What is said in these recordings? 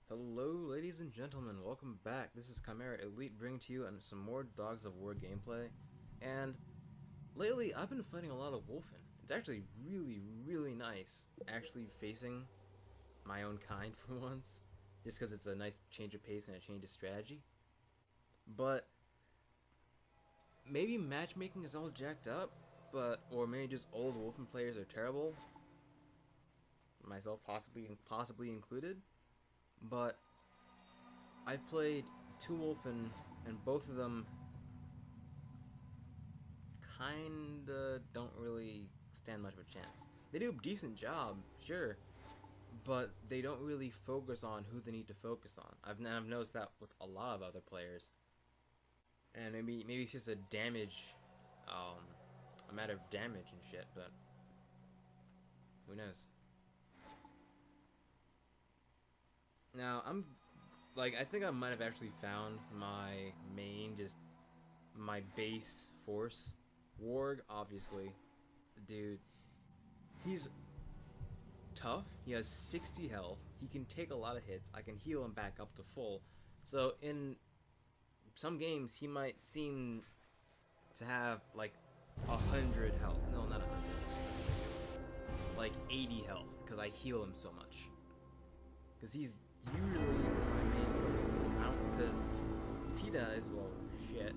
Hello, ladies and gentlemen, welcome back. This is Chimera Elite bringing to you some more Dogs of War gameplay. And lately, I've been fighting a lot of Wolfen. It's actually really nice actually facing my own kind for once, just because it's a nice change of pace and a change of strategy. But maybe matchmaking is all jacked up, or maybe just old Wolfen players are terrible, myself possibly included. But I've played two Wolfen, and both of them kinda don't really stand much of a chance. They do a decent job, sure, but they don't really focus on who they need to focus on. I've noticed that with a lot of other players, and maybe it's just a matter of damage and shit, but who knows? Now I think I might have actually found my my base force. Warg, obviously, the dude, he's tough. He has 60 health. He can take a lot of hits. I can heal him back up to full. So in some games, he might seem to have like 100 health. No, not 100. Like 80 health because I heal him so much. Because he's usually my main focus. Because if he dies, well, shit.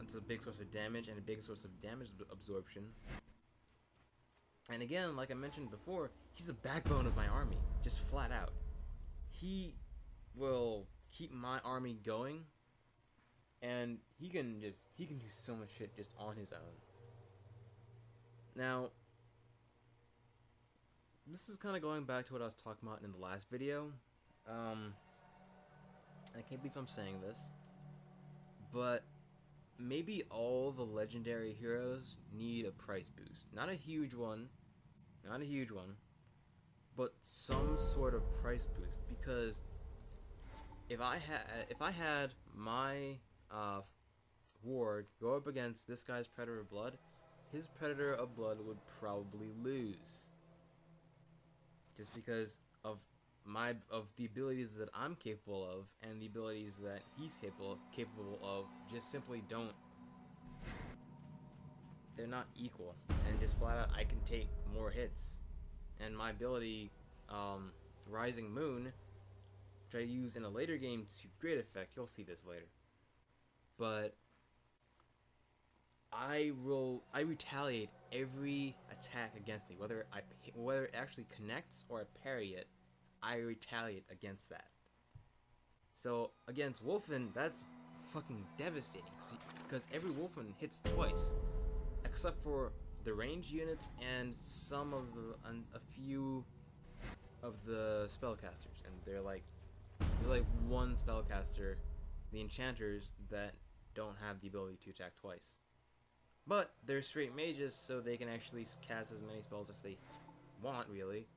It's a big source of damage and a big source of damage absorption. And again, like I mentioned before, he's the backbone of my army, just flat out. He will keep my army going, and he can do so much shit just on his own. Now, this is kind of going back to what I was talking about in the last video. I can't believe I'm saying this, but maybe all the legendary heroes need a price boost. Not a huge one, but some sort of price boost. Because if I had my ward go up against this guy's Predator of Blood, his Predator of Blood would probably lose. Just because of the abilities that I'm capable of and the abilities that he's capable of just simply they're not equal, and just flat out I can take more hits. And my ability, Rising Moon, which I use in a later game to great effect, you'll see this later, but I retaliate every attack against me, whether it actually connects or I parry it. I retaliate against that. So against Wolfen, that's fucking devastating. See, because every Wolfen hits twice, except for the ranged units and a few of the spellcasters, and there's like one spellcaster, the enchanters, that don't have the ability to attack twice. But they're straight mages, so they can actually cast as many spells as they want, really,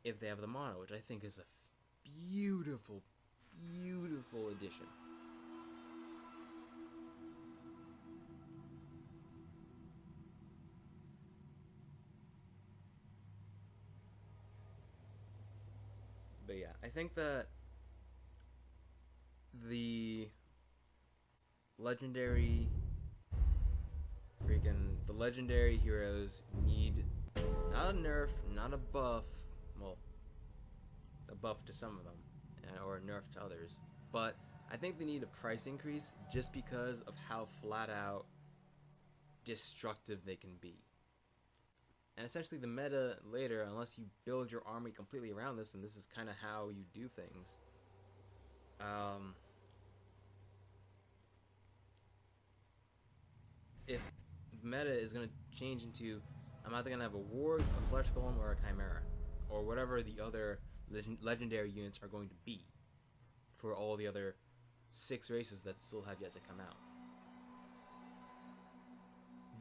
if they have the mana, which I think is a beautiful addition. But yeah, I think that the legendary heroes need not a nerf, not a buff, well, a buff to some of them, or a nerf to others, but I think they need a price increase just because of how flat out destructive they can be. And essentially the meta later, unless you build your army completely around this, and this is kind of how you do things, if meta is going to change into, I'm either going to have a Warg, a Flesh Golem, or a Chimera, or whatever the other legendary units are going to be for all the other 6 races that still have yet to come out.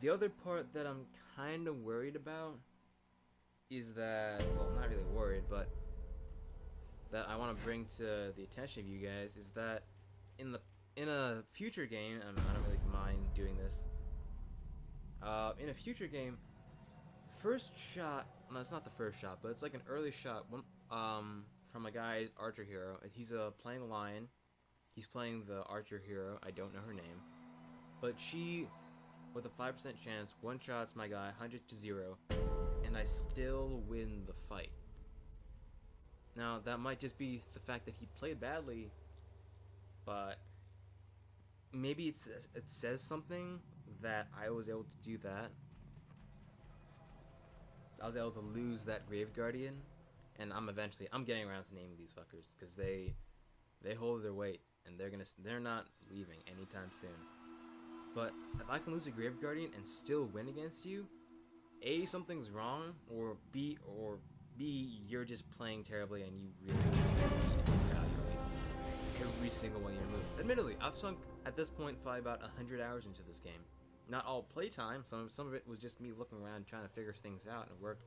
The other part that I'm kind of worried about is that, well, not really worried, but that I want to bring to the attention of you guys, is that in a future game, I don't really mind doing this. In a future game, first shot, no, it's not the first shot, but it's like an early shot, from a guy's archer hero. He's playing a lion. He's playing the archer hero. I don't know her name, but she, with a 5% chance, one shots my guy 100-0, and I still win the fight. Now that might just be the fact that he played badly, but maybe it says something that I was able to do that. I was able to lose that Grave Guardian, and I'm getting around to naming these fuckers because they hold their weight, and they're not leaving anytime soon. But if I can lose a Grave Guardian and still win against you, A, something's wrong, or B, you're just playing terribly and you really evaluate every single one of your moves. Admittedly, I've sunk at this point probably about 100 hours into this game. Not all playtime. Some of it was just me looking around trying to figure things out and work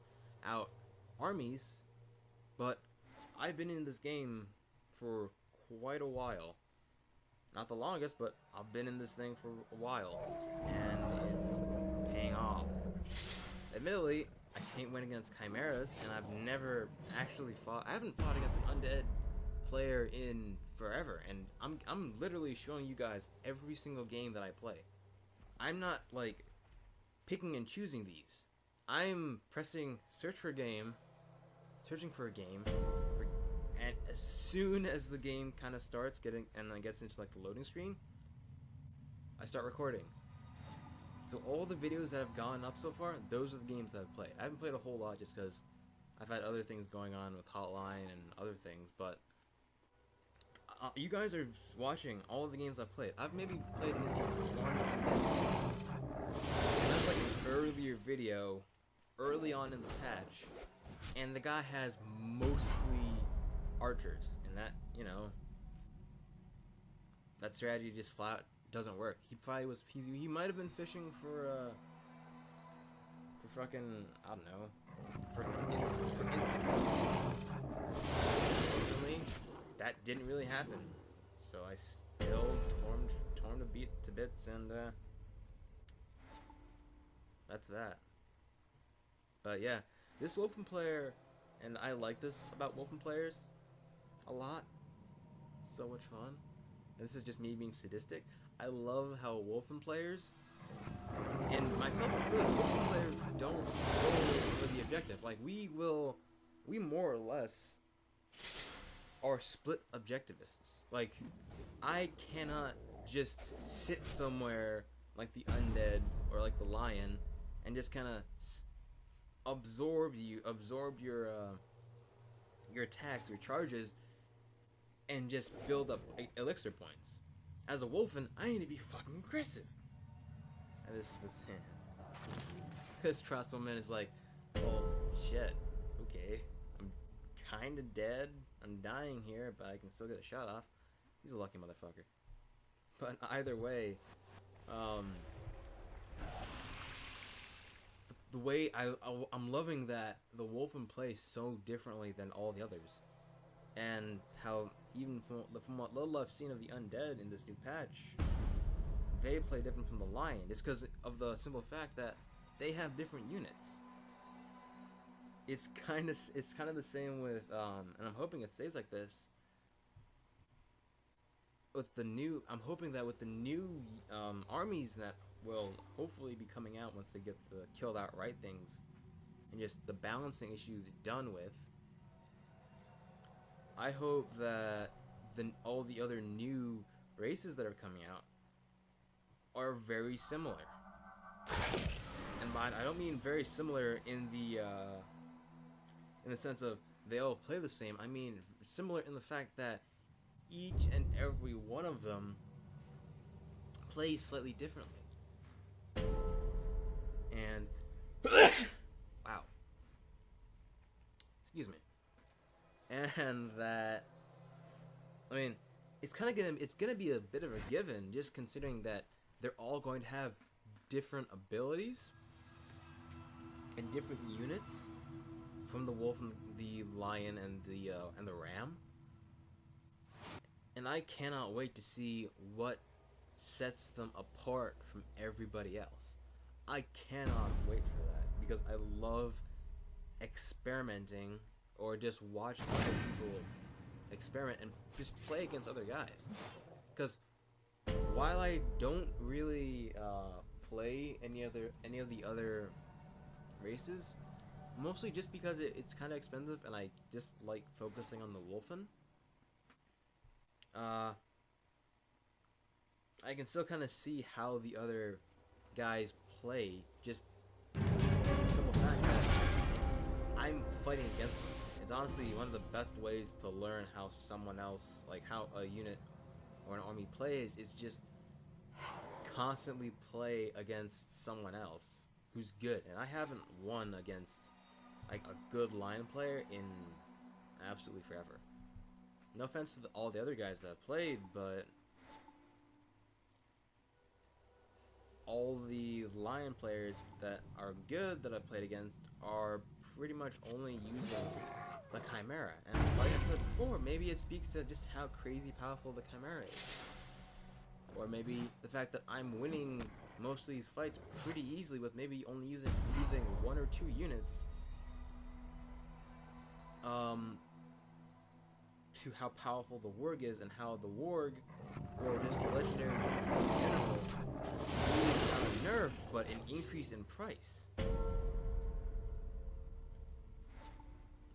out armies. But I've been in this game for quite a while. Not the longest, but I've been in this thing for a while, and it's paying off. Admittedly, I can't win against chimeras, and I've never actually fought. I haven't fought against an undead player in forever, and I'm literally showing you guys every single game that I play. I'm not like picking and choosing these. I'm pressing searching for a game, and as soon as the game kind of starts then gets into like the loading screen, I start recording. So all the videos that have gone up so far, those are the games that I've played. I haven't played a whole lot just because I've had other things going on with Hotline and other things, but you guys are watching all of the games I've played. I've maybe played against one, and that's like an earlier video, early on in the patch, and the guy has mostly archers, and that, that strategy just flat doesn't work. He probably was, he might have been fishing for fucking, I don't know, for instant. Unfortunately, that didn't really happen. So I still torn to bits, and that's that. But yeah, this Wolfen player, and I like this about Wolfen players a lot. It's so much fun. And this is just me being sadistic. I love how Wolfen players, and myself included, Wolfen players don't go for the objective. Like, we more or less are split objectivists. Like, I cannot just sit somewhere like the undead or like the lion and just kind of absorb your attacks, your charges, and just build up elixir points. As a Wolfen, I need to be fucking aggressive. And this crossbowman is like, oh shit, okay, I'm kinda dead, I'm dying here, but I can still get a shot off. He's a lucky motherfucker. But either way, the way I'm loving that the Wolfen plays so differently than all the others, and how even from what little I've seen of the undead in this new patch, they play different from the lion, just because of the simple fact that they have different units. It's kind of the same with and I'm hoping it stays like this with the new. I'm hoping that with the new armies that will hopefully be coming out once they get the killed outright things and just the balancing issues done with, I hope that all the other new races that are coming out are very similar. And I don't mean very similar in the sense of they all play the same. I mean similar in the fact that each and every one of them plays slightly differently. And wow, excuse me. And that, I mean, it's gonna be a bit of a given, just considering that they're all going to have different abilities and different units from the wolf and the lion and the ram. And I cannot wait to see what sets them apart from everybody else. I cannot wait for that, because I love experimenting or just watch other people experiment and just play against other guys. Because while I don't really play any of the other races, mostly just because it's kind of expensive and I just like focusing on the Wolfen, I can still kind of see how the other guys play, just the simple fact that I'm fighting against them. It's honestly one of the best ways to learn how someone else, like how a unit or an army plays, is just constantly play against someone else who's good. And I haven't won against like a good line player in absolutely forever. No offense to all the other guys that I've played, but all the lion players that are good that I've played against are pretty much only using the Chimera. And like I said before, maybe it speaks to just how crazy powerful the Chimera is. Or maybe the fact that I'm winning most of these fights pretty easily with maybe only using 1 or 2 units. To how powerful the Warg is, and how the Warg, or just the legendary units in general, is not a nerf, but an increase in price.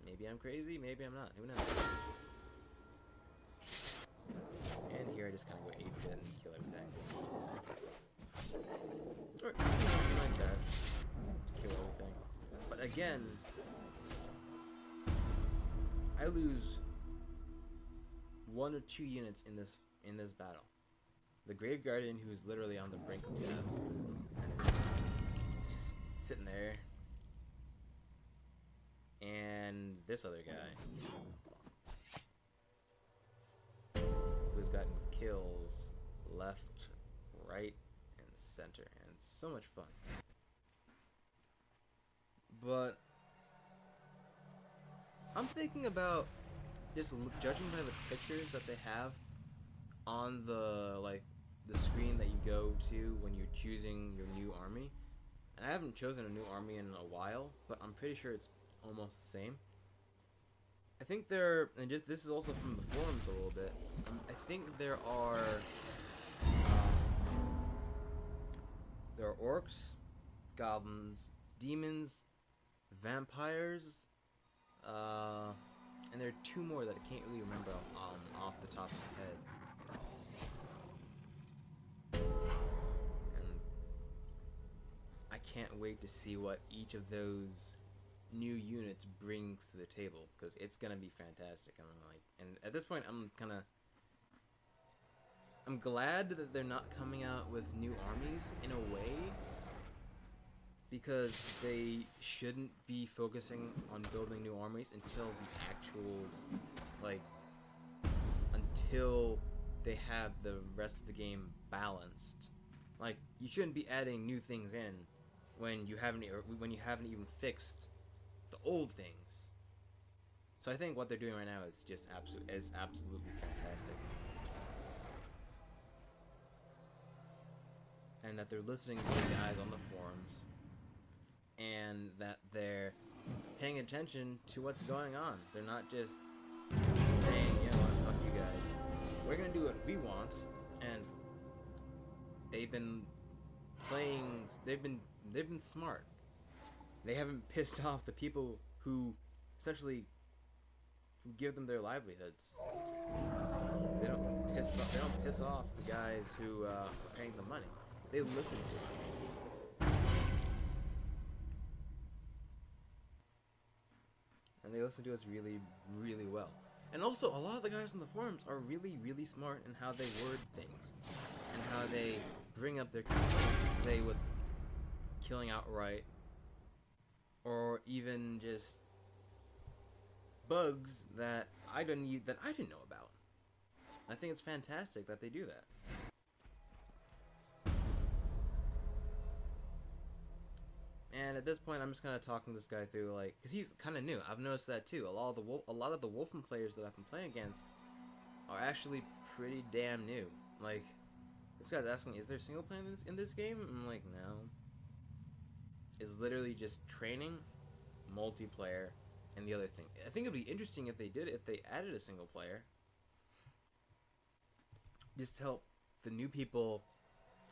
Maybe I'm crazy, maybe I'm not, who knows. And here I just kind of go 8-bit and kill everything. Or, do my best to kill everything. But again, I lose 1 or 2 units in this battle. The Grave Guardian, who's literally on the brink of death, and it's sitting there, and this other guy, who's gotten kills left, right, and center, and it's so much fun. But I'm thinking about just judging by the pictures that they have on the screen that you go to when you're choosing your new army. And I haven't chosen a new army in a while, but I'm pretty sure it's almost the same. I think this is also from the forums a little bit. I think there are orcs, goblins, demons, vampires, and there are 2 more that I can't really remember off the top of my head. And I can't wait to see what each of those new units brings to the table, because it's gonna be fantastic. And at this point, I'm glad that they're not coming out with new armies in a way, because they shouldn't be focusing on building new armies until the actual, until they have the rest of the game balanced. Like, you shouldn't be adding new things in when you haven't even fixed the old things. So I think what they're doing right now is just absolutely fantastic. And that they're listening to the guys on the forums, and that they're paying attention to what's going on. They're not just saying, you know what, fuck you guys, we're gonna do what we want. And they've been smart. They haven't pissed off the people who essentially give them their livelihoods. They don't piss off the guys who are paying the money. They listen to us. And they listen to us really, really well. And also, a lot of the guys on the forums are really, really smart in how they word things. And how they bring up their complaints, say with killing outright, or even just bugs that I didn't know about. I think it's fantastic that they do that. And at this point, I'm just kind of talking this guy through, because he's kind of new. I've noticed that too. A lot of the Wolfen players that I've been playing against are actually pretty damn new. Like, this guy's asking, is there single player in this game? I'm like, no. It's literally just training, multiplayer, And the other thing, I think it'd be interesting if they did, if they added a single player, just to help the new people,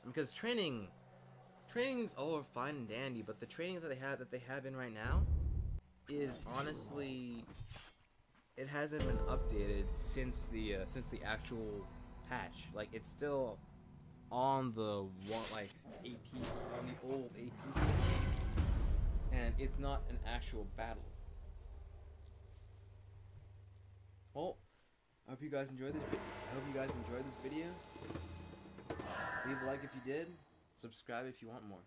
because training's all fine and dandy, but the training that they have in right now is honestly, it hasn't been updated since the actual patch. Like, it's still on the one, like, AP, on the old AP system, and it's not an actual battle. Well, I hope you guys enjoyed this video. Leave a like if you did. Subscribe if you want more.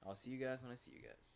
I'll see you guys when I see you guys.